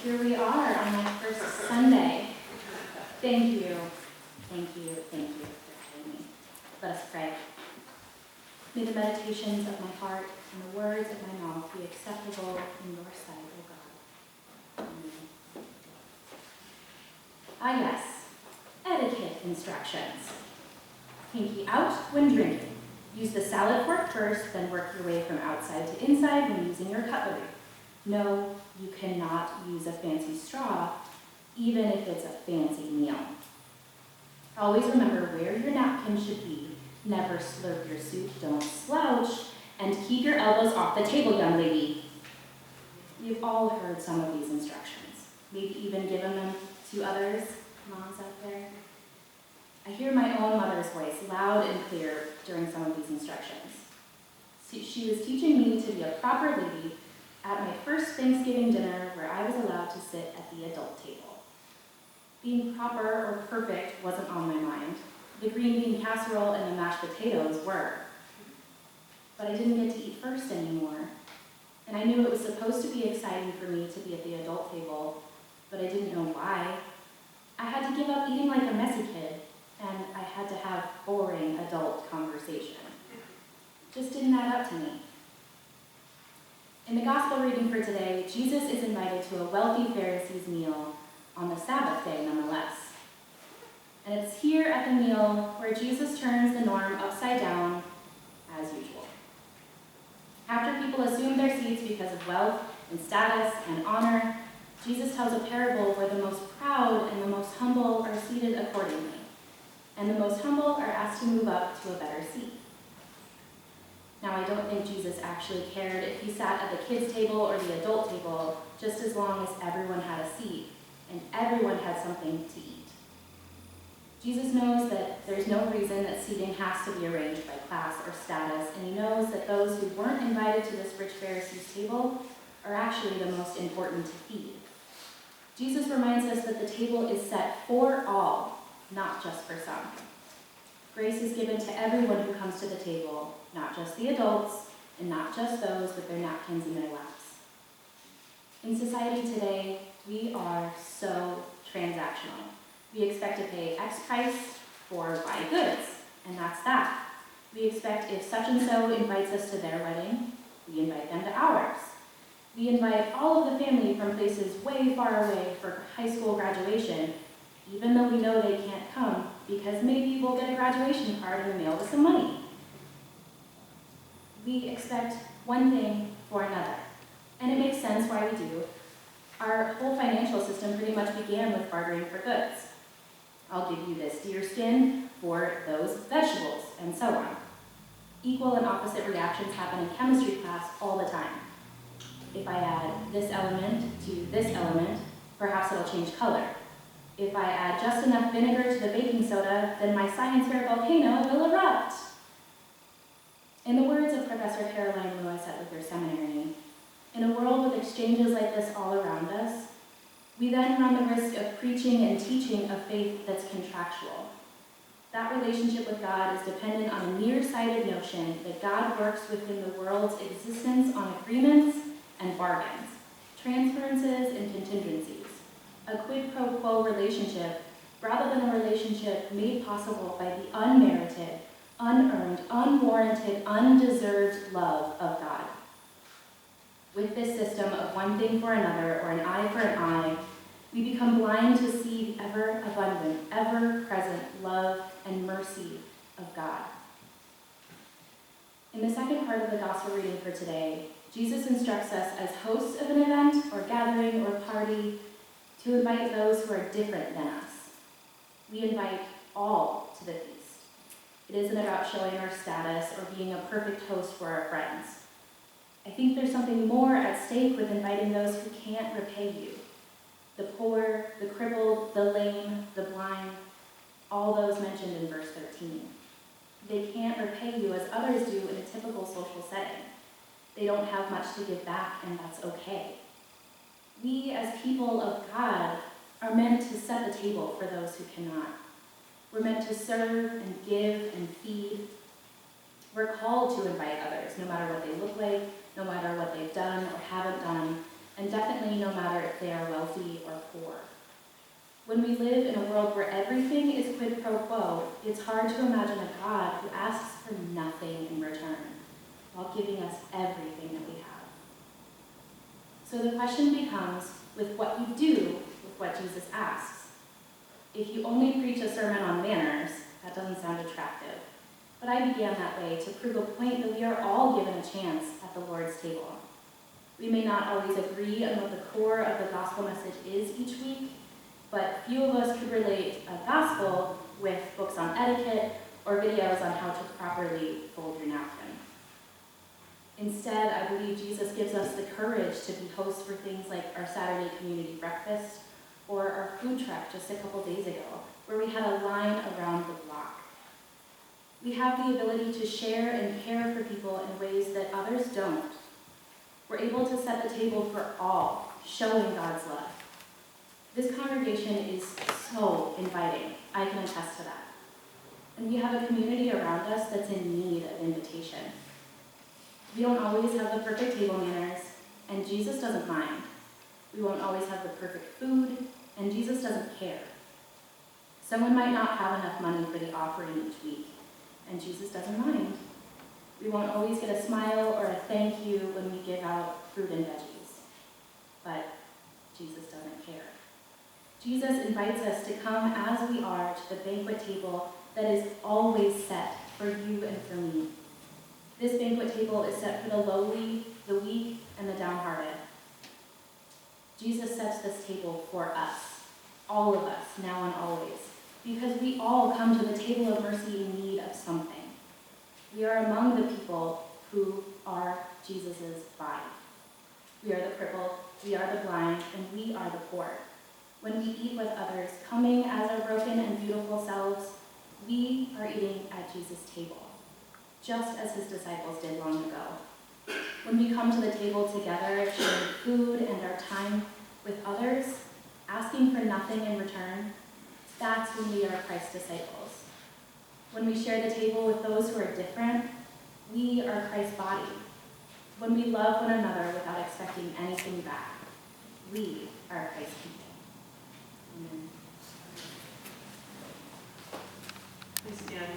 here we are on my first Sunday. Thank you for having me. Let us pray. May the meditations of my heart and the words of my mouth be acceptable in your sight, O God. Amen. Ah yes, etiquette instructions. Pinky out when drinking. Use the salad fork first, then work your way from outside to inside when using your cutlery. No, you cannot use a fancy straw, even if it's a fancy meal. Always remember where your napkin should be. Never slurp your soup, don't slouch, and keep your elbows off the table, young lady. You've all heard some of these instructions, maybe even given them to others, moms out there. I hear my own mother's voice loud and clear during some of these instructions. She was teaching me to be a proper lady at my first Thanksgiving dinner where I was allowed to sit at the adult table. Being proper or perfect wasn't on my mind. The green bean casserole and the mashed potatoes were. But I didn't get to eat first anymore. And I knew it was supposed to be exciting for me to be at the adult table, but I didn't know why. I had to give up eating like a messy kid, and I had to have boring adult conversation. Just didn't add up to me. In the gospel reading for today, Jesus is invited to a wealthy Pharisee's meal on the Sabbath day nonetheless. And it's here at the meal where Jesus turns the norm upside down as usual. After people assume their seats because of wealth and status and honor, Jesus tells a parable where the most proud and the most humble are seated accordingly, and the most humble are asked to move up to a better seat. Now, I don't think Jesus actually cared if he sat at the kids' table or the adult table, just as long as everyone had a seat and everyone had something to eat. Jesus knows that there's no reason that seating has to be arranged by class or status, and he knows that those who weren't invited to this rich Pharisee's table are actually the most important to feed. Jesus reminds us that the table is set for all, not just for some. Grace is given to everyone who comes to the table, not just the adults, and not just those with their napkins in their laps. In society today, we are so transactional. We expect to pay X price for Y goods, and that's that. We expect if such and so invites us to their wedding, we invite them to ours. We invite all of the family from places way far away for high school graduation, even though we know they can't come, because maybe we'll get a graduation card in the mail with some money. We expect one thing for another, and it makes sense why we do. Our whole financial system pretty much began with bartering for goods. I'll give you this deer skin for those vegetables, and so on. Equal and opposite reactions happen in chemistry class all the time. If I add this element to this element, perhaps it'll change color. If I add just enough vinegar to the baking soda, then my science fair volcano will erupt. In the words of Professor Caroline Lewis at Lutheran Seminary, in a world with exchanges like this all around us, we then run the risk of preaching and teaching a faith that's contractual. That relationship with God is dependent on a nearsighted notion that God works within the world's existence on agreements and bargains, transferences and contingencies, a quid pro quo relationship rather than a relationship made possible by the unmerited, unearned, unwarranted, undeserved love of God. With this system of one thing for another, or an eye for an eye, we become blind to see the ever-abundant, ever-present love and mercy of God. In the second part of the gospel reading for today, Jesus instructs us as hosts of an event or gathering or party to invite those who are different than us. We invite all to the feast. It isn't about showing our status or being a perfect host for our friends. I think there's something more at stake with inviting those who can't repay you. The poor, the crippled, the lame, the blind, all those mentioned in verse 13. They can't repay you as others do in a typical social setting. They don't have much to give back, and that's okay. We, as people of God, are meant to set the table for those who cannot. We're meant to serve and give and feed. We're called to invite others, no matter what they look like, no matter what they've done or haven't done, and definitely no matter if they are wealthy or poor. When we live in a world where everything is quid pro quo, it's hard to imagine a God who asks for nothing in return while giving us everything that we have. So the question becomes, with what you do with what Jesus asks. If you only preach a sermon on manners, that doesn't sound attractive. But I began that way to prove a point that we are all given a chance at the Lord's table. We may not always agree on what the core of the gospel message is each week, but few of us could relate a gospel with books on etiquette or videos on how to properly fold your napkin. Instead, I believe Jesus gives us the courage to be hosts for things like our Saturday community breakfast or our food truck just a couple days ago, where we had a line around the block. We have the ability to share and care for people in ways that others don't. We're able to set the table for all, showing God's love. This congregation is so inviting. I can attest to that. And we have a community around us that's in need of invitation. We don't always have the perfect table manners, and Jesus doesn't mind. We won't always have the perfect food, and Jesus doesn't care. Someone might not have enough money for the offering each week, and Jesus doesn't mind. We won't always get a smile or a thank you when we give out fruit and veggies, but Jesus doesn't care. Jesus invites us to come as we are to the banquet table that is always set for you and for me. This banquet table is set for the lowly, the weak, and the downhearted. Jesus sets this table for us, all of us, now and always, because we all come to the table of mercy in need of something. We are among the people who are Jesus' body. We are the crippled, we are the blind, and we are the poor. When we eat with others, coming as our broken and beautiful selves, we are eating at Jesus' table, just as his disciples did long ago. When we come to the table together, sharing food and our time with others, asking for nothing in return, that's when we are Christ's disciples. When we share the table with those who are different, we are Christ's body. When we love one another without expecting anything back, we are Christ's people. Amen. Please stand.